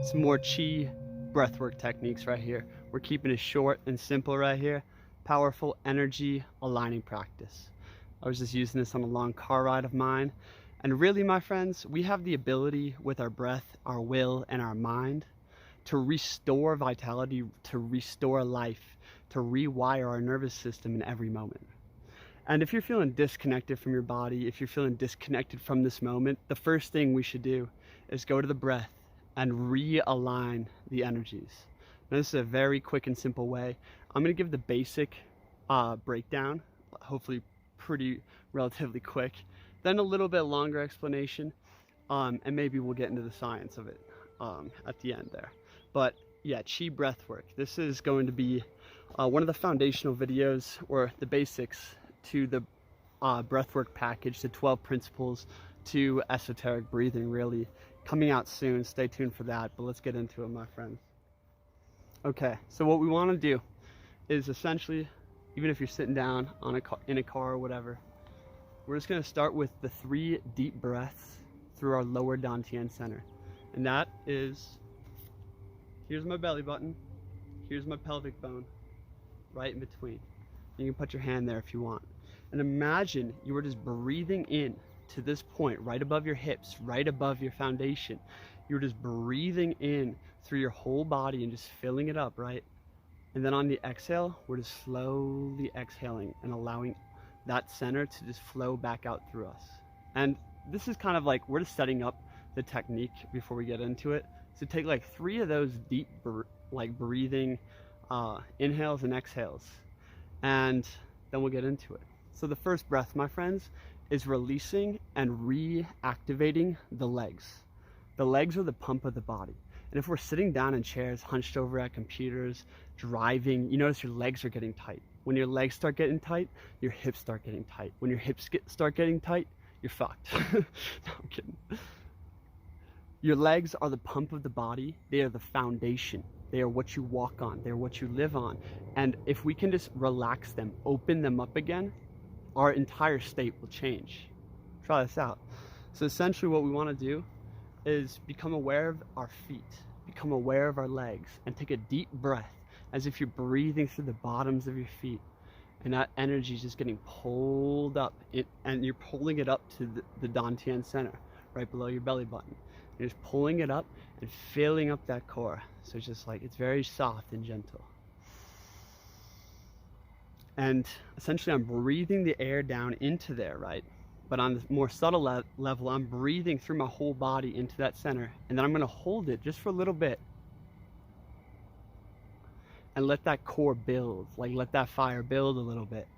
some more chi breathwork techniques right here. We're keeping it short and simple right here. Powerful energy aligning practice. I was just using this on a long car ride of mine. And really, my friends, we have the ability with our breath, our will, and our mind to restore vitality, to restore life, to rewire our nervous system in every moment. And if you're feeling disconnected from your body, if you're feeling disconnected from this moment, the first thing we should do is go to the breath and realign the energies. Now, this is a very quick and simple way. I'm going to give the basic breakdown, hopefully pretty relatively quick, then a little bit longer explanation, and maybe we'll get into the science of it at the end there. But yeah, chi breathwork. This is going to be one of the foundational videos, or the basics to the breathwork package, the 12 principles to esoteric breathing, really coming out soon. Stay tuned for that, but let's get into it, my friends. Okay, so what we want to do is essentially, even if you're sitting down on in a car or whatever, we're just going to start with the 3 deep breaths through our lower dantian center. And that is, here's my belly button, here's my pelvic bone, right in between. You can put your hand there if you want. And imagine you were just breathing in to this point, right above your hips, right above your foundation. You're just breathing in through your whole body and just filling it up, right? And then on the exhale, we're just slowly exhaling and allowing that center to just flow back out through us. And this is kind of like, we're just setting up the technique before we get into it. So take like 3 of those deep breathing inhales and exhales, and then we'll get into it. So the first breath, my friends, is releasing and reactivating the legs. The legs are the pump of the body. And if we're sitting down in chairs, hunched over at computers, driving, you notice your legs are getting tight. When your legs start getting tight, your hips start getting tight. When your hips start getting tight, you're fucked. No, I'm kidding. Your legs are the pump of the body. They are the foundation. They are what you walk on. They're what you live on. And if we can just relax them, open them up again, our entire state will change. Try this out. So essentially what we want to do is become aware of our feet, become aware of our legs, and take a deep breath as if you're breathing through the bottoms of your feet, and that energy is just getting pulled up, and you're pulling it up to the dantian center, right below your belly button. You're just pulling it up and filling up that core. So it's just like, it's very soft and gentle. And essentially I'm breathing the air down into there, right? But on the more subtle level, I'm breathing through my whole body into that center, and then I'm going to hold it just for a little bit and let that core build, like let that fire build a little bit.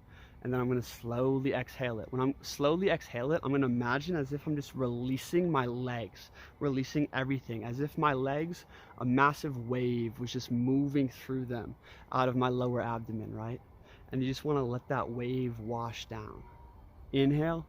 And then I'm going to slowly exhale it. When I'm slowly exhale it, I'm going to imagine as if I'm just releasing my legs, releasing everything, as if my legs, a massive wave was just moving through them out of my lower abdomen, right? And you just want to let that wave wash down. Inhale.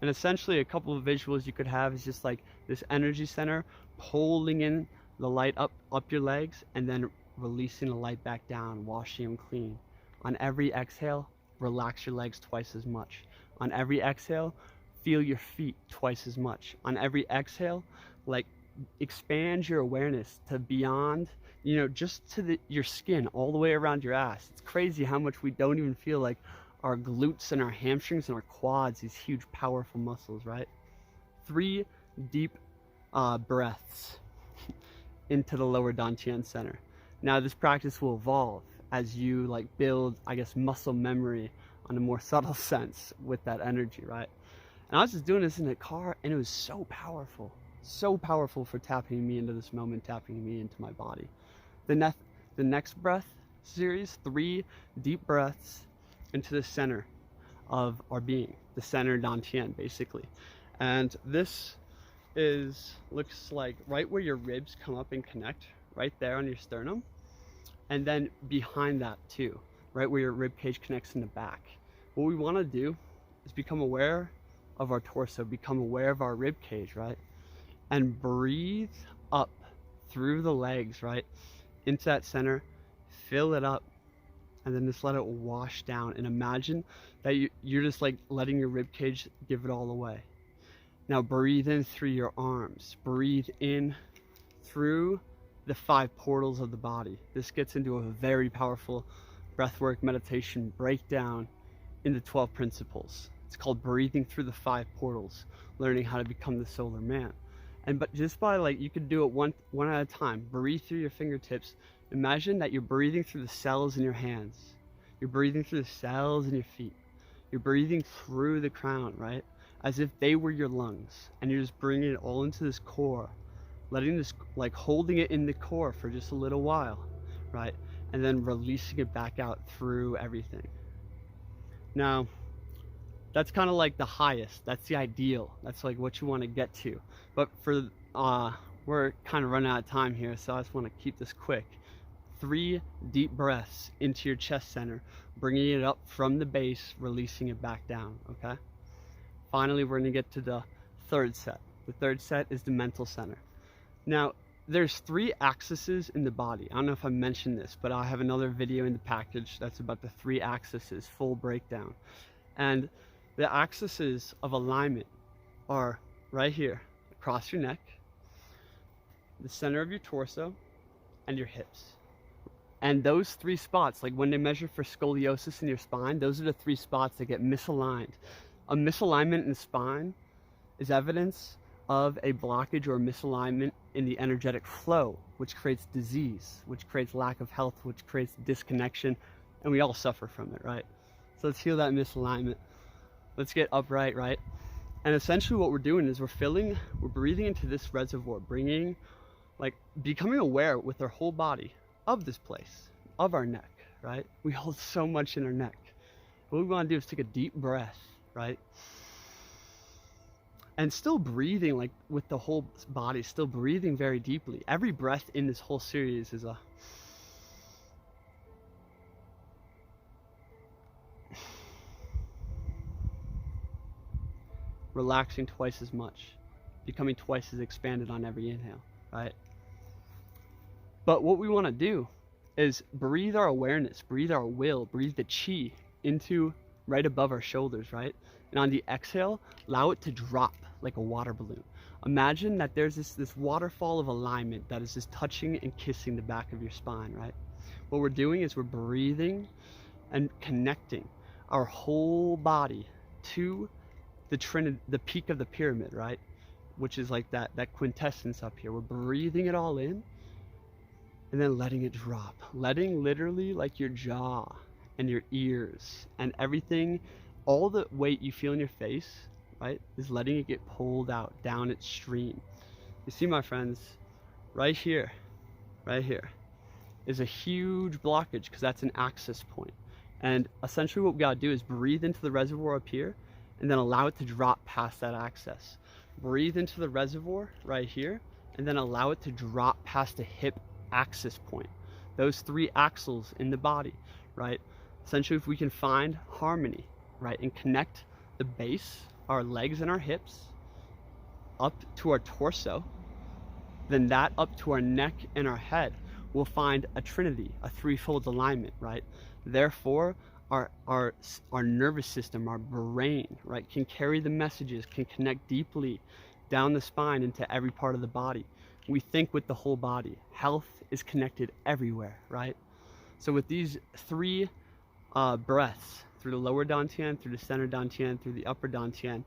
And essentially a couple of visuals you could have is just like this energy center pulling in the light up your legs, and then releasing the light back down, washing them clean. On every exhale, relax your legs twice as much. On every exhale, feel your feet twice as much. On every exhale, like expand your awareness to beyond, you know, just to your skin, all the way around your ass. It's crazy how much we don't even feel like our glutes and our hamstrings and our quads, these huge powerful muscles, right? 3 deep breaths into the lower dantian center. Now this practice will evolve as you like build, I guess, muscle memory on a more subtle sense with that energy, right? And I was just doing this in a car, and it was so powerful for tapping me into this moment, tapping me into my body. The next breath series, 3 deep breaths into the center of our being, the center dantian, basically. And this looks like right where your ribs come up and connect, right there on your sternum, and then behind that too, right where your rib cage connects in the back. What we want to do is become aware of our torso, become aware of our rib cage, right? And breathe up through the legs, right, into that center, fill it up, and then just let it wash down, and imagine that you're just like letting your rib cage give it all away. Now breathe in through your arms, breathe in through the 5 portals of the body. This gets into a very powerful breathwork meditation breakdown in the 12 principles. It's called breathing through the 5 portals, learning how to become the solar man. But just by like, you could do it one at a time. Breathe through your fingertips. Imagine that you're breathing through the cells in your hands. You're breathing through the cells in your feet. You're breathing through the crown, right? As if they were your lungs. And you're just bringing it all into this core. Letting this, like holding it in the core for just a little while, right? And then releasing it back out through everything. Now, that's kind of like the highest. That's the ideal. That's like what you want to get to. But for, we're kind of running out of time here, so I just want to keep this quick. 3 deep breaths into your chest center, bringing it up from the base, releasing it back down, okay? Finally, we're going to get to the 3rd set. The 3rd set is the mental center. Now, there's 3 axes in the body. I don't know if I mentioned this, but I have another video in the package that's about the 3 axes, full breakdown. And the axes of alignment are right here, across your neck, the center of your torso, and your hips. And those 3 spots, like when they measure for scoliosis in your spine, those are the 3 spots that get misaligned. A misalignment in the spine is evidence of a blockage or misalignment in the energetic flow, which creates disease, which creates lack of health, which creates disconnection, and we all suffer from it, right? So let's heal that misalignment. Let's get upright, right? And essentially what we're doing is we're breathing into this reservoir, becoming aware with our whole body of this place, of our neck, right? We hold so much in our neck. What we want to do is take a deep breath, right? And still breathing, like with the whole body, still breathing very deeply. Every breath in this whole series is a relaxing twice as much, becoming twice as expanded on every inhale, right? But what we want to do is breathe our awareness, breathe our will, breathe the chi into right above our shoulders, right? And on the exhale, allow it to drop like a water balloon. Imagine that there's this waterfall of alignment that is just touching and kissing the back of your spine, right? What we're doing is we're breathing and connecting our whole body to the peak of the pyramid, right? Which is like that quintessence up here. We're breathing it all in and then letting it drop. Letting literally like your jaw and your ears and everything, all the weight you feel in your face, right, is letting it get pulled out down its stream. You see, my friends, right here is a huge blockage because that's an access point. And essentially what we gotta do is breathe into the reservoir up here and then allow it to drop past that access. Breathe into the reservoir right here and then allow it to drop past the hip axis point. Those 3 axles in the body, right? Essentially, if we can find harmony, right, and connect the base, our legs and our hips, up to our torso, then that up to our neck and our head, we'll find a trinity, a 3-fold alignment, right? Therefore, our nervous system, our brain, right, can carry the messages, can connect deeply down the spine into every part of the body. We think with the whole body. Health is connected everywhere, right? So with these 3 breaths, through the lower dantian, through the center dantian, through the upper dantian,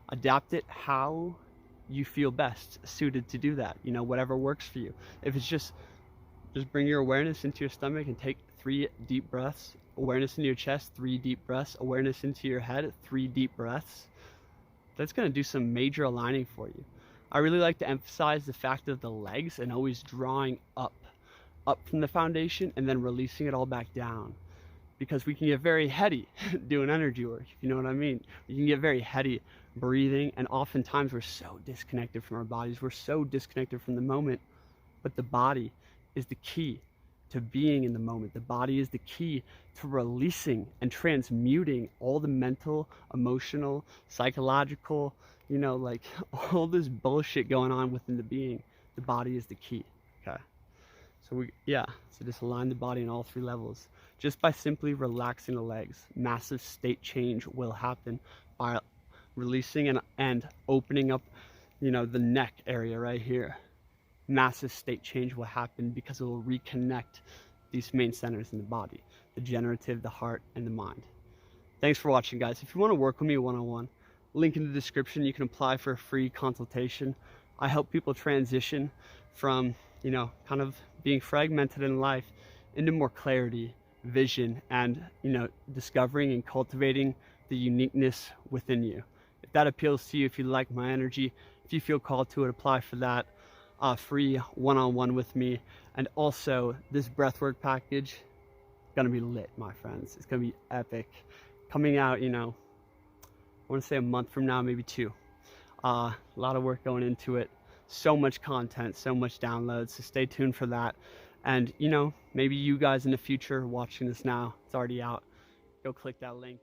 adapt it how you feel best suited to do that, you know, whatever works for you. If it's just bring your awareness into your stomach and take 3 deep breaths, awareness into your chest, 3 deep breaths, awareness into your head, 3 deep breaths, that's going to do some major aligning for you. I really like to emphasize the fact of the legs and always drawing up from the foundation and then releasing it all back down, because we can get very heady doing energy work, if you know what I mean. We can get very heady breathing, and oftentimes we're so disconnected from our bodies, we're so disconnected from the moment, but the body is the key to being in the moment. The body is the key to releasing and transmuting all the mental, emotional, psychological, you know, like all this bullshit going on within the being. The body is the key, okay? So so just align the body on all 3 levels. just by simply relaxing the legs. Massive state change will happen by releasing and opening up, you know, the neck area right here. Massive state change will happen because it will reconnect these main centers in the body, the generative, the heart, and the mind. Thanks for watching, guys. If you want to work with me one-on-one, link in the description. You can apply for a free consultation. I help people transition from, you know, kind of being fragmented in life into more clarity, vision, and, you know, discovering and cultivating the uniqueness within you. If that appeals to you, if you like my energy, if you feel called to it, apply for that free one-on-one with me. And also, this breathwork package is gonna be lit, my friends. It's gonna be epic. Coming out, you know, I want to say a month from now, maybe 2. A lot of work going into it. So much content, so much downloads. So stay tuned for that. And, you know, maybe you guys in the future watching this now, it's already out. Go click that link.